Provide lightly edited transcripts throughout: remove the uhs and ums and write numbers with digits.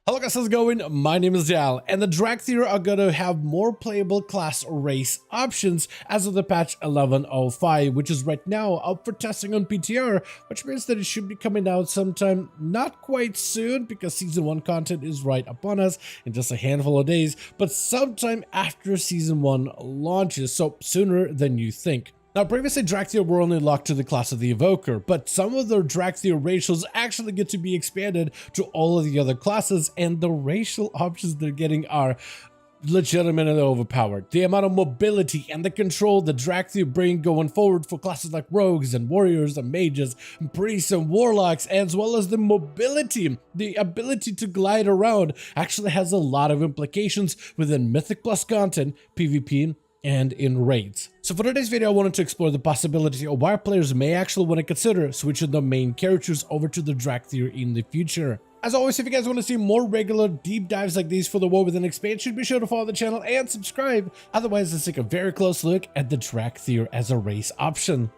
Hello guys, how's it going? My name is Dal, and the Dracthyr are gonna have more playable class race options as of the patch 11.05, which is right now up for testing on PTR, which means that it should be coming out sometime not quite soon because Season 1 content is right upon us in just a handful of days, but sometime after Season 1 launches, so sooner than you think. Now, previously, Dracthyr were only locked to the class of the Evoker, but some of the Dracthyr racials actually get to be expanded to all of the other classes, and the racial options they're getting are legitimately overpowered. The amount of mobility and the control the Dracthyr bring going forward for classes like rogues and warriors and mages, and priests and warlocks, as well as the mobility, the ability to glide around, actually has a lot of implications within Mythic Plus content, PvP, and in raids. So for today's video, I wanted to explore the possibility of why players may actually want to consider switching the main characters over to the Dracthyr in the future. As always, if you guys want to see more regular deep dives like these for the War Within expansion, be sure to follow the channel and subscribe. Otherwise, let's take a very close look at the Dracthyr as a race option.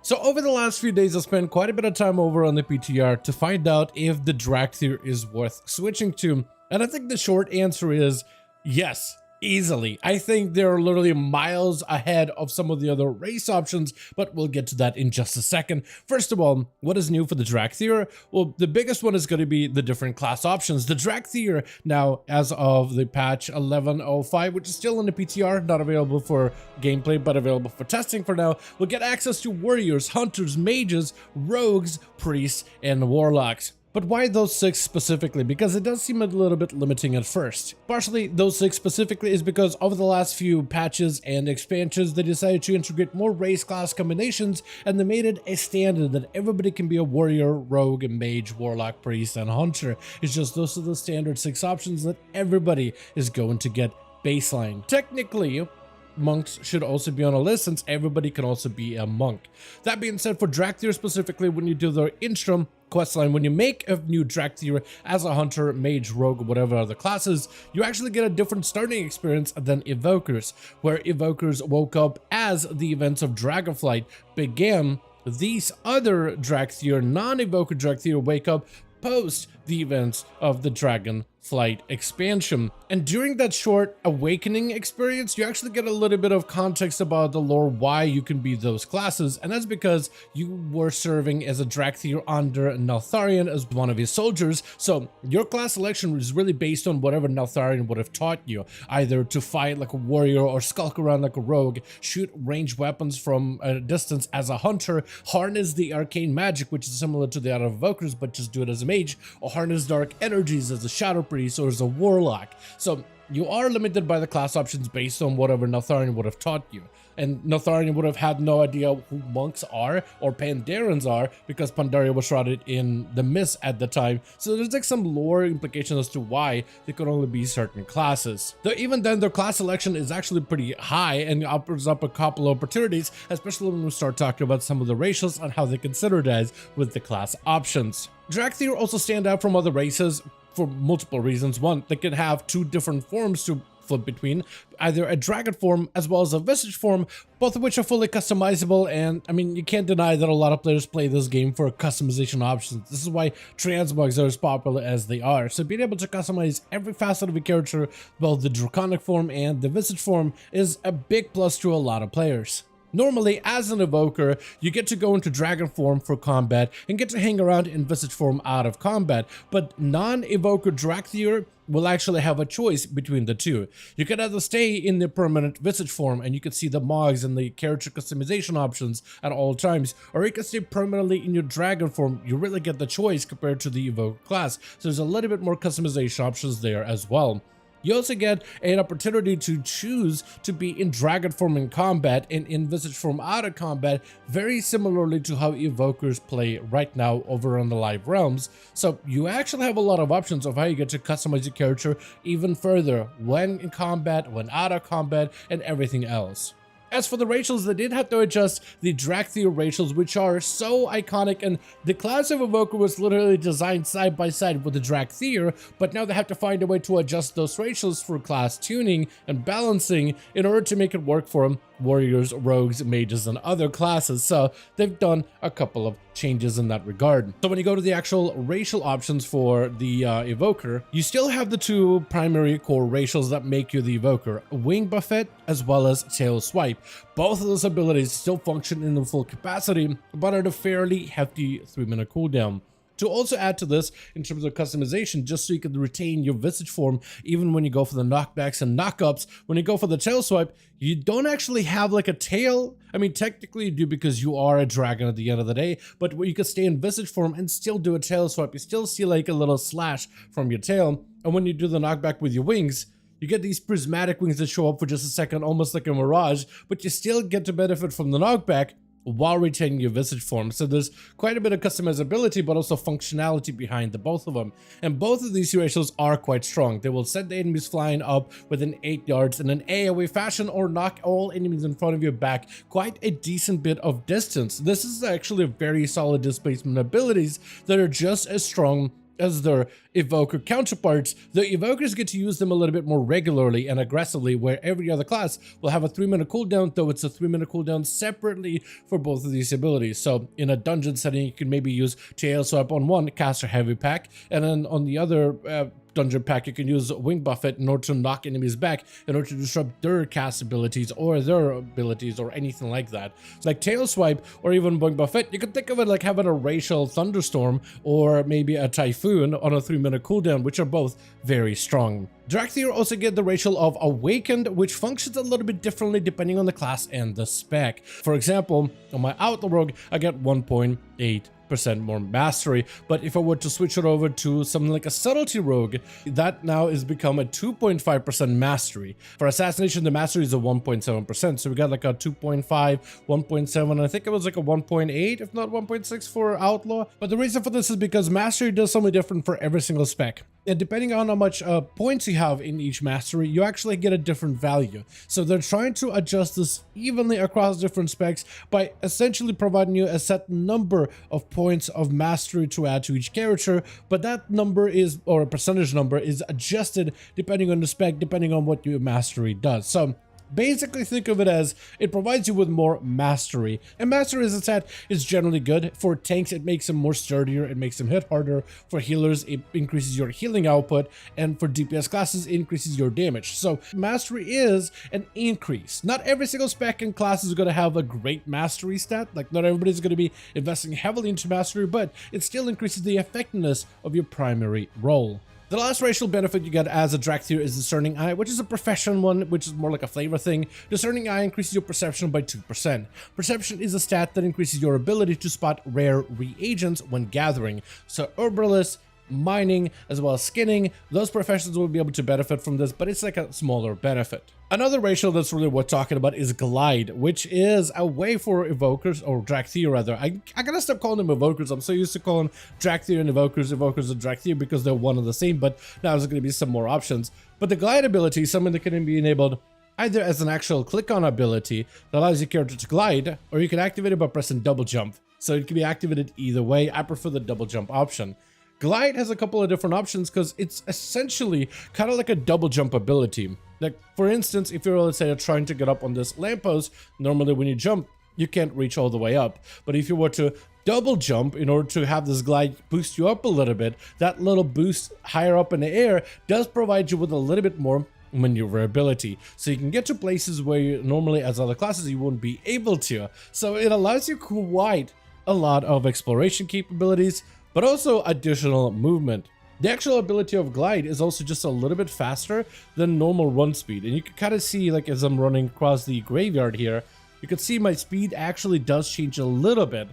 So over the last few days, I've spent quite a bit of time over on the PTR to find out if the Dracthyr is worth switching to. And I think the short answer is yes. Easily. I think they're literally miles ahead of some of the other race options, but we'll get to that in just a second. First of all, what is new for the Dracthyr? Well, the biggest one is going to be the different class options. The Dracthyr now, as of the patch 11.05, which is still in the PTR, not available for gameplay, but available for testing for now, will get access to warriors, hunters, mages, rogues, priests, and warlocks. But why those 6 specifically? Because it does seem a little bit limiting at first. Partially, those 6 specifically is because over the last few patches and expansions, they decided to integrate more race class combinations, and they made it a standard that everybody can be a warrior, rogue, mage, warlock, priest, and hunter. It's just those are the standard 6 options that everybody is going to get baseline. Technically, monks should also be on a list since everybody can also be a monk. That being said, for Dracthyr specifically, when you do the intro questline, when you make a new Dracthyr as a hunter, mage, rogue, whatever other classes, you actually get a different starting experience than Evokers, where Evokers woke up as the events of Dragonflight began. These other Dracthyr, non-Evoker Dracthyr, wake up post the events of the Dragonflight expansion. And during that short awakening experience, you actually get a little bit of context about the lore, why you can be those classes, and that's because you were serving as a Dracthyr under Neltharion as one of his soldiers, so your class selection is really based on whatever Neltharion would have taught you, either to fight like a warrior or skulk around like a rogue, shoot ranged weapons from a distance as a hunter, harness the arcane magic, which is similar to the other Evokers, but just do it as a mage, or harness dark energies as a shadow priest or as a warlock. So you are limited by the class options based on whatever Neltharion would have taught you. And Neltharion would have had no idea who monks are or Pandarans are because Pandaria was shrouded in the mist at the time. So there's like some lore implications as to why they could only be certain classes. Though even then, their class selection is actually pretty high and opens up a couple of opportunities, especially when we start talking about some of the racials and how they consider it as with the class options. Dracthyr also stand out from other races for multiple reasons. One, they can have 2 different forms to flip between, either a dragon form as well as a visage form, both of which are fully customizable. And I mean, you can't deny that a lot of players play this game for customization options. This is why transmogs are as popular as they are. So being able to customize every facet of a character, both the draconic form and the visage form, is a big plus to a lot of players. Normally, as an Evoker, you get to go into Dragon form for combat and get to hang around in Visage form out of combat, but non-Evoker Dracthyr will actually have a choice between the two. You can either stay in the permanent Visage form and you can see the mods and the character customization options at all times, or you can stay permanently in your Dragon form. You really get the choice compared to the Evoker class, so there's a little bit more customization options there as well. You also get an opportunity to choose to be in Dragon form in combat and in Visage form out of combat, very similarly to how Evokers play right now over on the live realms. So you actually have a lot of options of how you get to customize your character even further when in combat, when out of combat, and everything else. As for the racials, they did have to adjust the Dracthyr racials, which are so iconic, and the class of Evoker was literally designed side by side with the Dracthyr, but now they have to find a way to adjust those racials for class tuning and balancing in order to make it work for them warriors, rogues, mages, and other classes. So they've done a couple of changes in that regard. So when you go to the actual racial options for the evoker, you still have the two primary core racials that make you the evoker, wing buffet as well as tail swipe. Both of those abilities still function in the full capacity, but at a fairly hefty 3-minute cooldown. To also add to this, in terms of customization, just so you can retain your visage form, even when you go for the knockbacks and knockups, when you go for the tail swipe, you don't actually have like a tail. I mean, technically you do because you are a dragon at the end of the day, but you can stay in visage form and still do a tail swipe. You still see like a little slash from your tail, and when you do the knockback with your wings, you get these prismatic wings that show up for just a second, almost like a mirage, but you still get to benefit from the knockback while retaining your visage form. So there's quite a bit of customizability, but also functionality behind the both of them. And both of these ratios are quite strong. They will send the enemies flying up within 8 yards in an AoE fashion, or knock all enemies in front of you back quite a decent bit of distance. This is actually a very solid displacement abilities that are just as strong as their evoker counterparts. The evokers get to use them a little bit more regularly and aggressively, where every other class will have a 3-minute cooldown, though it's a 3-minute cooldown separately for both of these abilities. So in a dungeon setting, you can maybe use tail swipe on one, cast a heavy pack, and then on the other dungeon pack, you can use wing buffet in order to knock enemies back, in order to disrupt their cast abilities or their abilities or anything like that. It's like tail swipe or even wing buffet, you can think of it like having a racial thunderstorm or maybe a typhoon on a 3-minute cooldown, which are both very strong. Dracthyr also get the racial of Awakened, which functions a little bit differently depending on the class and the spec. For example, on my Outlaw rogue, I get 1.8% more mastery, but if I were to switch it over to something like a Subtlety rogue, that now is become a 2.5% mastery. For Assassination, the mastery is a 1.7%, so we got like a 2.5, 1.7, and I think it was like a 1.8, if not 1.6 for Outlaw. But the reason for this is because mastery does something different for every single spec. And depending on how much points you have in each mastery, you actually get a different value. So they're trying to adjust this evenly across different specs by essentially providing you a set number of points of mastery to add to each character, but that number is, or a percentage number, is adjusted depending on the spec, depending on what your mastery does. So basically think of it as it provides you with more mastery, and mastery, as I said, is generally good. For tanks, it makes them more sturdier, it makes them hit harder. For healers, it increases your healing output, and for DPS classes, it increases your damage. So mastery is an increase. Not every single spec and class is going to have a great mastery stat, like not everybody's going to be investing heavily into mastery, but it still increases the effectiveness of your primary role. The last racial benefit you get as a Dracthyr is Discerning Eye, which is a profession one, which is more like a flavor thing. Discerning Eye increases your perception by 2%. Perception is a stat that increases your ability to spot rare reagents when gathering. So Herbalist, mining, as well as skinning, those professions will be able to benefit from this, but it's like a smaller benefit. Another racial that's really worth talking about is Glide, which is a way for evokers, or Dracthyr rather. I gotta stop calling them evokers. I'm so used to calling Dracthyr and evokers and Dracthyr because they're one and the same, but now there's gonna be some more options. But the Glide ability is something that can be enabled either as an actual click-on ability that allows your character to glide, or you can activate it by pressing double jump. So it can be activated either way. I prefer the double jump option. Glide has a couple of different options because it's essentially kind of like a double jump ability. Like, for instance, if you're, let's say, trying to get up on this lamppost, normally when you jump, you can't reach all the way up. But if you were to double jump in order to have this glide boost you up a little bit, that little boost higher up in the air does provide you with a little bit more maneuverability. So you can get to places where you normally, as other classes, you wouldn't be able to. So it allows you quite a lot of exploration capabilities, but also additional movement. The actual ability of Glide is also just a little bit faster than normal run speed, and you can kind of see, like, as I'm running across the graveyard here, you can see my speed actually does change a little bit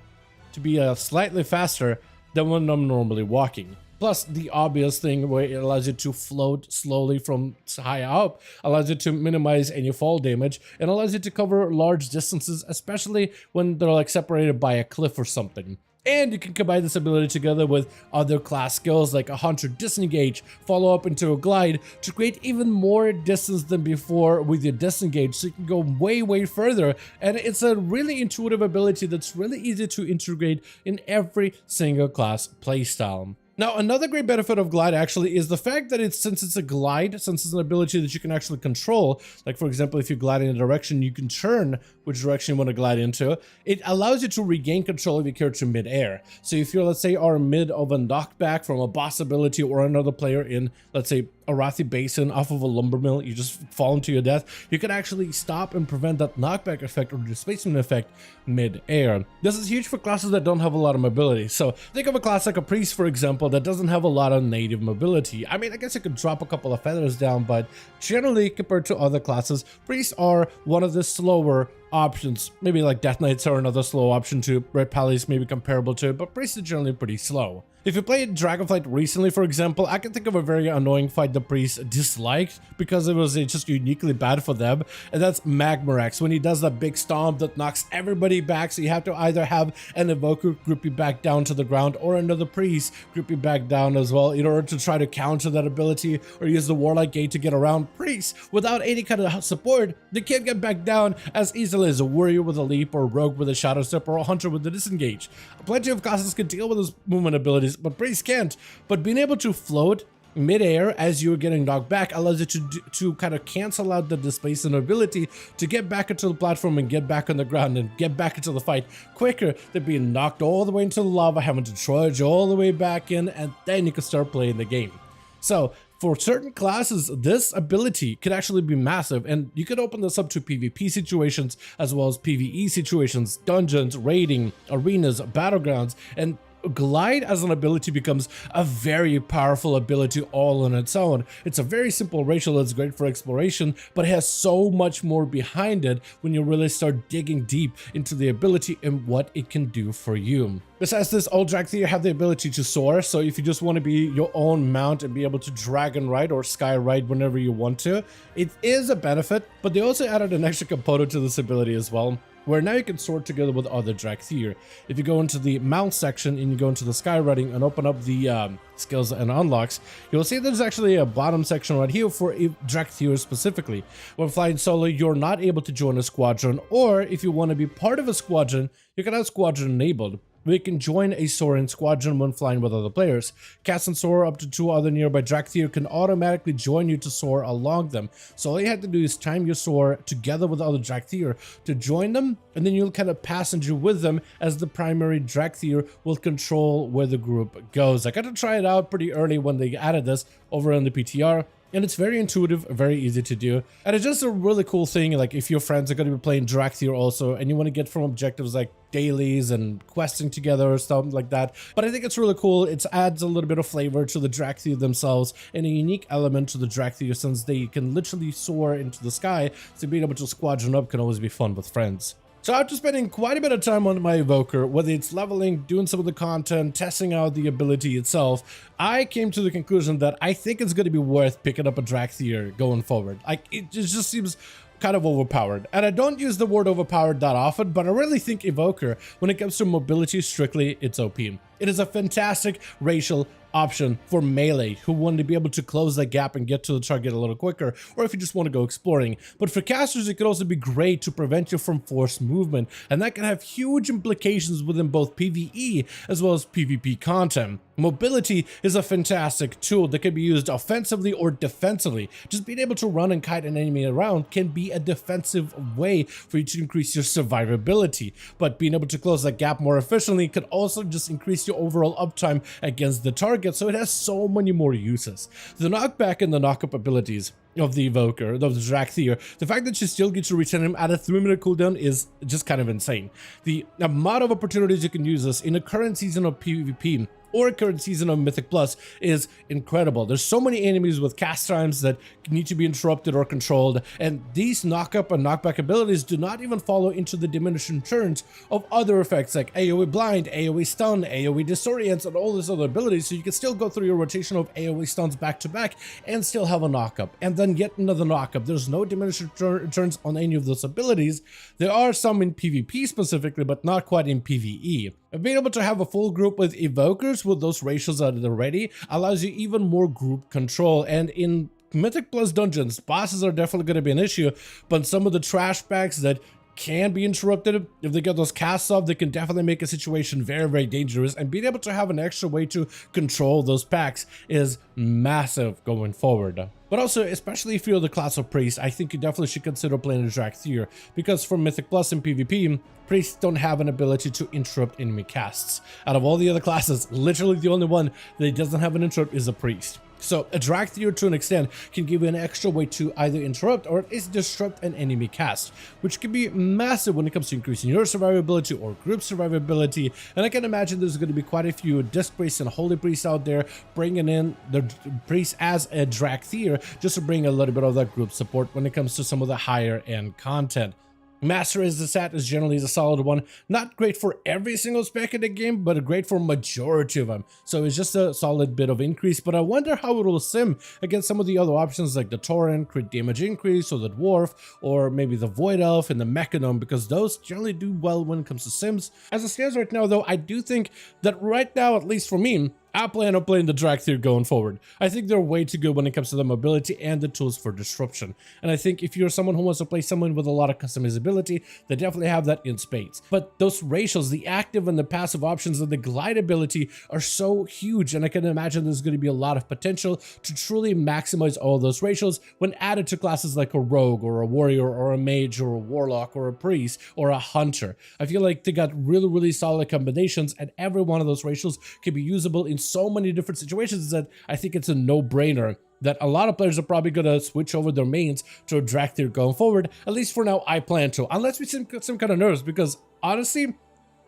to be slightly faster than when I'm normally walking. Plus, the obvious thing where it allows you to float slowly from high up, allows you to minimize any fall damage, and allows you to cover large distances, especially when they're like separated by a cliff or something. And you can combine this ability together with other class skills like a Hunter Disengage, follow up into a Glide to create even more distance than before with your Disengage, so you can go way further. And it's a really intuitive ability that's really easy to integrate in every single class playstyle. Now, another great benefit of glide actually is the fact that since it's a glide, since it's an ability that you can actually control, like for example, if you glide in a direction, you can turn which direction you want to glide into. It allows you to regain control of your character mid-air. So if you're, let's say, are mid of a knockback from a boss ability or another player in, let's say, Arathi Basin off of a lumber mill, you just fall into your death, you can actually stop and prevent that knockback effect or displacement effect mid-air. This is huge for classes that don't have a lot of mobility. So think of a class like a priest, for example, that doesn't have a lot of native mobility. I mean, I guess it could drop a couple of feathers down, but generally compared to other classes, priests are one of the slower options. Maybe like Death Knights are another slow option too. Red Pallies may be comparable to it, but priests are generally pretty slow. If you played Dragonflight recently, for example, I can think of a very annoying fight the priest disliked because it was just uniquely bad for them, and that's Magmorax, when he does that big stomp that knocks everybody back, so you have to either have an evoker group you back down to the ground or another priest group you back down as well in order to try to counter that ability, or use the Warlock Gate to get around priests. Without any kind of support, they can't get back down as easily as a warrior with a leap, or a rogue with a shadow step, or a hunter with a disengage. Plenty of classes can deal with those movement abilities, but priests can't. But being able to float mid-air as you're getting knocked back allows you to kind of cancel out the displacement ability to get back into the platform and get back on the ground and get back into the fight quicker than being knocked all the way into the lava, having to charge all the way back in, and then you can start playing the game. So for certain classes, this ability could actually be massive, and you could open this up to PvP situations as well as PvE situations, dungeons, raiding, arenas, battlegrounds, and glide as an ability becomes a very powerful ability all on its own. It's a very simple racial that's great for exploration, but it has so much more behind it when you really start digging deep into the ability and what it can do for you. Besides this, all Dracthyr have the ability to soar, so if you just want to be your own mount and be able to dragon ride or sky ride whenever you want to, it is a benefit, but they also added an extra component to this ability as well, where now you can soar together with other Dracthyr. If you go into the mount section and you go into the sky riding and open up the skills and unlocks, you'll see there's actually a bottom section right here for Dracthyr specifically. When flying solo, you're not able to join a squadron, or if you want to be part of a squadron, you can have squadron enabled. We can join a soaring squadron when flying with other players. Cast and soar up to 2 other nearby Dracthyr can automatically join you to soar along them. So all you have to do is time your soar together with other Dracthyr to join them, and then you'll kind of passenger with them as the primary Dracthyr will control where the group goes. I got to try it out pretty early when they added this over on the PTR. And it's very intuitive, very easy to do. And it's just a really cool thing, like if your friends are going to be playing Dracthyr also, and you want to get from objectives like dailies and questing together or something like that. But I think it's really cool. It adds a little bit of flavor to the Dracthyr themselves and a unique element to the Dracthyr, since they can literally soar into the sky. So being able to squadron up can always be fun with friends. So after spending quite a bit of time on my evoker, whether it's leveling, doing some of the content, testing out the ability itself, I came to the conclusion that I think it's going to be worth picking up a Dracthyr going forward. Like, it just seems kind of overpowered. And I don't use the word overpowered that often, but I really think evoker, when it comes to mobility strictly, it's OP. It is a fantastic racial option for melee who want to be able to close that gap and get to the target a little quicker, or if you just want to go exploring. But for casters, it could also be great to prevent you from forced movement, and that can have huge implications within both PvE as well as PvP content. Mobility is a fantastic tool that can be used offensively or defensively. Just being able to run and kite an enemy around can be a defensive way for you to increase your survivability, but being able to close that gap more efficiently could also just increase your overall uptime against the target, so it has so many more uses. The knockback and the knockup abilities of the evoker, of the Dracthyr, the fact that you still get to return him at a 3-minute cooldown is just kind of insane. The amount of opportunities you can use this in a current season of PvP or a current season of Mythic Plus is incredible. There's so many enemies with cast times that need to be interrupted or controlled, and these knockup and knockback abilities do not even follow into the diminishing returns of other effects like AoE Blind, AoE Stun, AoE Disorients, and all these other abilities, so you can still go through your rotation of AoE Stuns back to back and still have a knockup, and then yet another knockup. There's no diminishing returns on any of those abilities. There are some in PvP specifically, but not quite in PvE. And being able to have a full group with evokers with those ratios at the ready allows you even more group control. And in Mythic Plus dungeons, bosses are definitely going to be an issue, but some of the trash bags that can be interrupted. If they get those casts off, they can definitely make a situation very, very dangerous, and being able to have an extra way to control those packs is massive going forward. But also, especially if you're the class of Priest, I think you definitely should consider playing a Dracthyr, because for Mythic Plus and PvP, Priests don't have an ability to interrupt enemy casts. Out of all the other classes, literally the only one that doesn't have an interrupt is a Priest. So a Dracthyr, to an extent, can give you an extra way to either interrupt or at least disrupt an enemy cast, which can be massive when it comes to increasing your survivability or group survivability. And I can imagine there's going to be quite a few Disc Priests and Holy Priests out there bringing in the Priest as a Dracthyr just to bring a little bit of that group support when it comes to some of the higher end content. Master as the stat is generally the solid one. Not great for every single spec in the game, but great for majority of them. So it's just a solid bit of increase, but I wonder how it will sim against some of the other options like the Torrent, crit damage increase, or the Dwarf, or maybe the Void Elf and the Mechanome, because those generally do well when it comes to sims. As it stands right now though, I do think that right now, at least for me, I plan on playing the Dracthyr going forward. I think they're way too good when it comes to the mobility and the tools for disruption. And I think if you're someone who wants to play someone with a lot of customizability, they definitely have that in spades. But those ratios, the active and the passive options and the glide ability are so huge, and I can imagine there's going to be a lot of potential to truly maximize all those ratios when added to classes like a rogue or a warrior or a mage or a warlock or a priest or a hunter. I feel like they got really, really solid combinations, and every one of those ratios can be usable in so many different situations that I think it's a no-brainer that a lot of players are probably going to switch over their mains to a Dracthyr going forward. At least for now, I plan to, unless we some kind of nerfs, because honestly,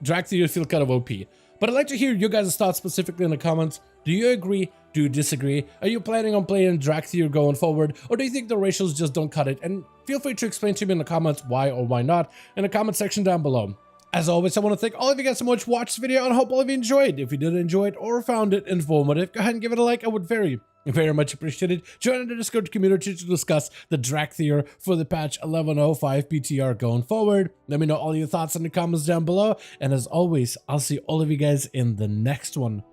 Dracthyr feel kind of OP. But I'd like to hear your guys' thoughts specifically in the comments. Do you agree? Do you disagree? Are you planning on playing Dracthyr going forward? Or do you think the ratios just don't cut it? And feel free to explain to me in the comments why or why not in the comment section down below. As always, I want to thank all of you guys so much for watching this video, and I hope all of you enjoyed. If you did enjoy it or found it informative, go ahead and give it a like. I would very much appreciate it. Join the Discord community to discuss the Dracthyr for the patch 11.05 PTR going forward. Let me know all your thoughts in the comments down below. And as always, I'll see all of you guys in the next one.